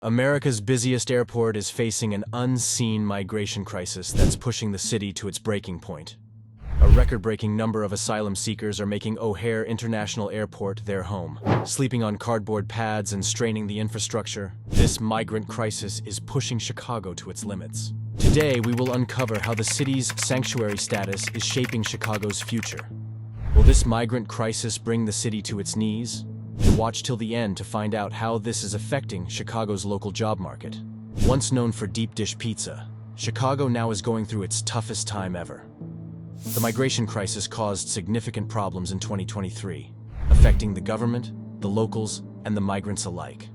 America's busiest airport is facing an unseen migration crisis that's pushing the city to its breaking point. A record-breaking number of asylum seekers are making O'Hare International Airport their home. Sleeping on cardboard pads and straining the infrastructure, this migrant crisis is pushing Chicago to its limits. Today, we will uncover how the city's sanctuary status is shaping Chicago's future. Will this migrant crisis bring the city to its knees? Watch till the end to find out how this is affecting Chicago's local job market. Once known for deep dish pizza, Chicago now is going through its toughest time ever. The migration crisis caused significant problems in 2023, affecting the government, the locals, and the migrants alike.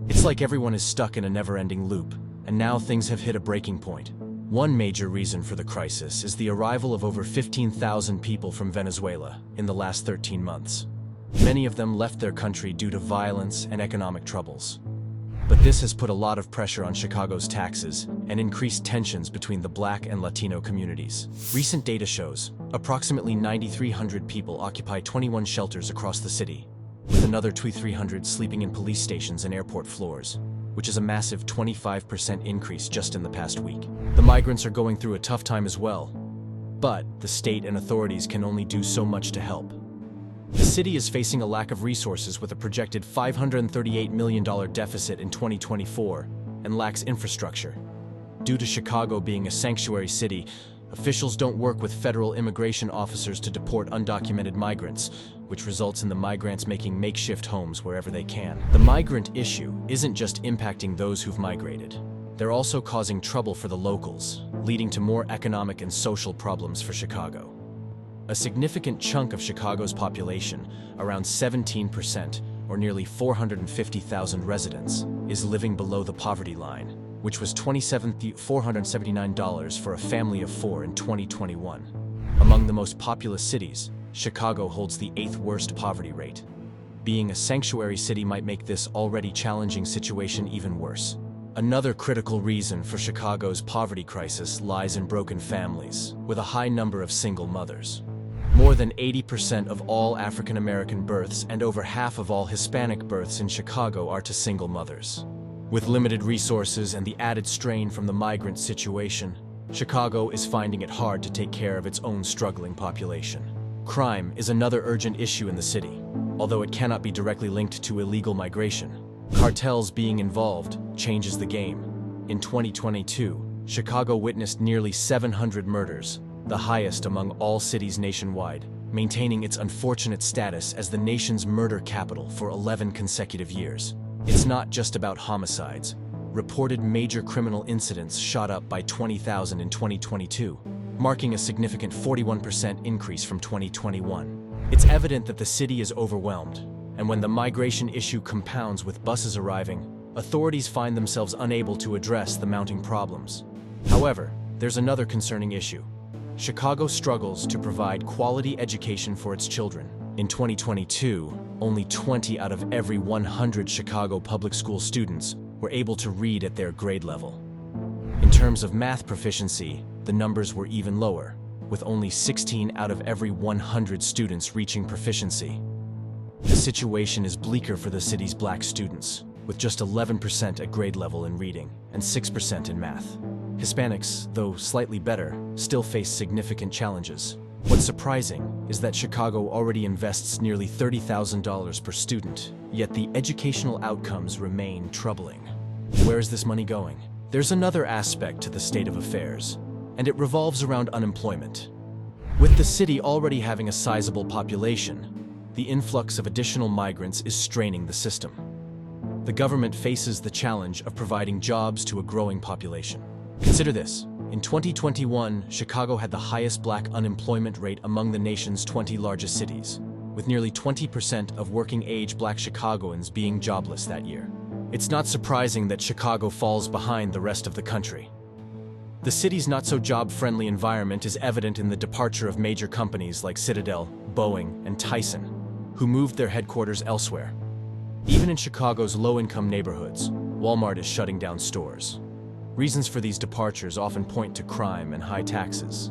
It's like everyone is stuck in a never-ending loop, and now things have hit a breaking point. One major reason for the crisis is the arrival of over 15,000 people from Venezuela in the last 13 months. Many of them left their country due to violence and economic troubles. But this has put a lot of pressure on Chicago's taxes and increased tensions between the Black and Latino communities. Recent data shows approximately 9,300 people occupy 21 shelters across the city, with another 2,300 sleeping in police stations and airport floors, which is a massive 25% increase just in the past week. The migrants are going through a tough time as well, but the state and authorities can only do so much to help. The city is facing a lack of resources with a projected $538 million deficit in 2024 and lacks infrastructure. Due to Chicago being a sanctuary city, officials don't work with federal immigration officers to deport undocumented migrants, which results in the migrants making makeshift homes wherever they can. The migrant issue isn't just impacting those who've migrated. They're also causing trouble for the locals, leading to more economic and social problems for Chicago. A significant chunk of Chicago's population, around 17%, or nearly 450,000 residents, is living below the poverty line, which was $27,479 for a family of four in 2021. Among the most populous cities, Chicago holds the 8th worst poverty rate. Being a sanctuary city might make this already challenging situation even worse. Another critical reason for Chicago's poverty crisis lies in broken families, with a high number of single mothers. More than 80% of all African American births and over half of all Hispanic births in Chicago are to single mothers. With limited resources and the added strain from the migrant situation, Chicago is finding it hard to take care of its own struggling population. Crime is another urgent issue in the city, although it cannot be directly linked to illegal migration. Cartels being involved changes the game. In 2022, Chicago witnessed nearly 700 murders, the highest among all cities nationwide, maintaining its unfortunate status as the nation's murder capital for 11 consecutive years. It's not just about homicides. Reported major criminal incidents shot up by 20,000 in 2022, marking a significant 41% increase from 2021. It's evident that the city is overwhelmed, and when the migration issue compounds with buses arriving, authorities find themselves unable to address the mounting problems. However, there's another concerning issue. Chicago struggles to provide quality education for its children. In 2022, only 20 out of every 100 Chicago public school students were able to read at their grade level. In terms of math proficiency, the numbers were even lower, with only 16 out of every 100 students reaching proficiency. The situation is bleaker for the city's Black students, with just 11% at grade level in reading and 6% in math. Hispanics, though slightly better, still face significant challenges. What's surprising is that Chicago already invests nearly $30,000 per student, yet the educational outcomes remain troubling. Where is this money going? There's another aspect to the state of affairs, and it revolves around unemployment. With the city already having a sizable population, the influx of additional migrants is straining the system. The government faces the challenge of providing jobs to a growing population. Consider this. In 2021, Chicago had the highest Black unemployment rate among the nation's 20 largest cities, with nearly 20% of working-age Black Chicagoans being jobless that year. It's not surprising that Chicago falls behind the rest of the country. The city's not-so-job-friendly environment is evident in the departure of major companies like Citadel, Boeing, and Tyson, who moved their headquarters elsewhere. Even in Chicago's low-income neighborhoods, Walmart is shutting down stores. Reasons for these departures often point to crime and high taxes.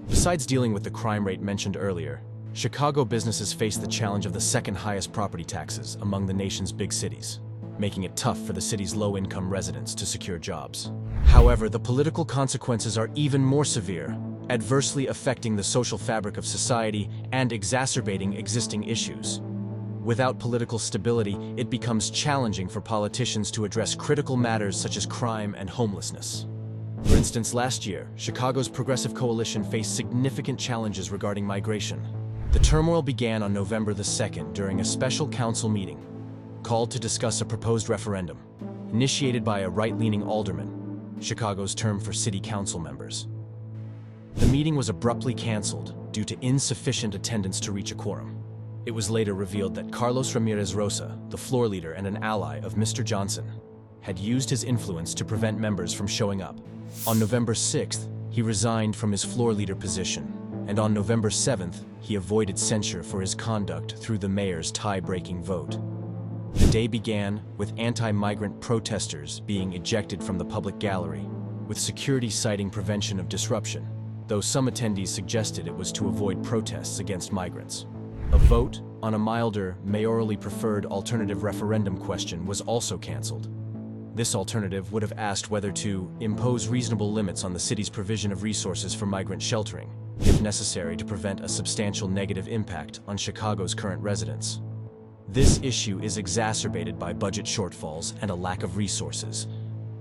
Besides dealing with the crime rate mentioned earlier, Chicago businesses face the challenge of the second highest property taxes among the nation's big cities. making it tough for the city's low-income residents to secure jobs. However, the political consequences are even more severe, adversely affecting the social fabric of society and exacerbating existing issues. Without political stability, it becomes challenging for politicians to address critical matters such as crime and homelessness. For instance, last year, Chicago's Progressive Coalition faced significant challenges regarding migration. The turmoil began on November the 2nd during a special council meeting, called to discuss a proposed referendum, initiated by a right-leaning alderman, Chicago's term for city council members. The meeting was abruptly canceled due to insufficient attendance to reach a quorum. It was later revealed that Carlos Ramirez Rosa, the floor leader and an ally of Mr. Johnson, had used his influence to prevent members from showing up. On November 6th, he resigned from his floor leader position, and on November 7th, he avoided censure for his conduct through the mayor's tie-breaking vote. The day began with anti-migrant protesters being ejected from the public gallery, with security citing prevention of disruption, though some attendees suggested it was to avoid protests against migrants. A vote on a milder, mayorally preferred alternative referendum question was also canceled. This alternative would have asked whether to impose reasonable limits on the city's provision of resources for migrant sheltering, if necessary to prevent a substantial negative impact on Chicago's current residents. This issue is exacerbated by budget shortfalls and a lack of resources,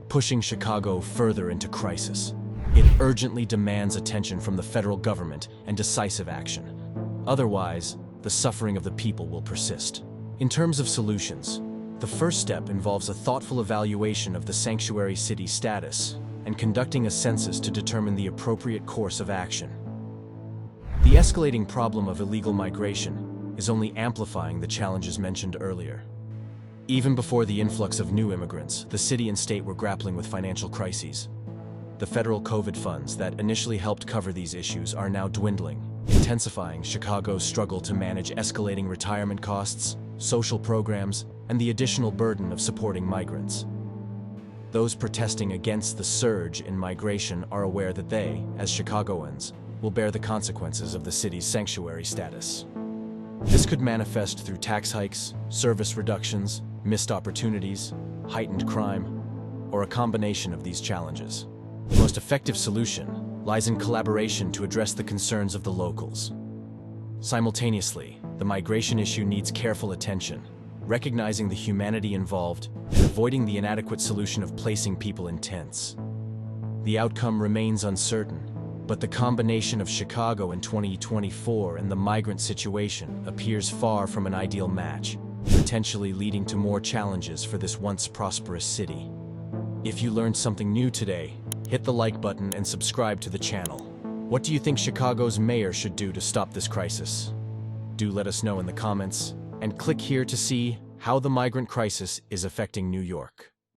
pushing Chicago further into crisis. It urgently demands attention from the federal government and decisive action. Otherwise, the suffering of the people will persist. In terms of solutions, the first step involves a thoughtful evaluation of the sanctuary city status and conducting a census to determine the appropriate course of action. The escalating problem of illegal migration is only amplifying the challenges mentioned earlier. Even before the influx of new immigrants, the city and state were grappling with financial crises. The federal COVID funds that initially helped cover these issues are now dwindling, intensifying Chicago's struggle to manage escalating retirement costs, social programs, and the additional burden of supporting migrants. Those protesting against the surge in migration are aware that they, as Chicagoans, will bear the consequences of the city's sanctuary status. This could manifest through tax hikes, service reductions, missed opportunities, heightened crime, or a combination of these challenges. The most effective solution lies in collaboration to address the concerns of the locals. Simultaneously, the migration issue needs careful attention, recognizing the humanity involved and avoiding the inadequate solution of placing people in tents. The outcome remains uncertain, but the combination of Chicago in 2024 and the migrant situation appears far from an ideal match, potentially leading to more challenges for this once prosperous city. If you learned something new today, hit the like button and subscribe to the channel. What do you think Chicago's mayor should do to stop this crisis? Do let us know in the comments, and click here to see how the migrant crisis is affecting New York.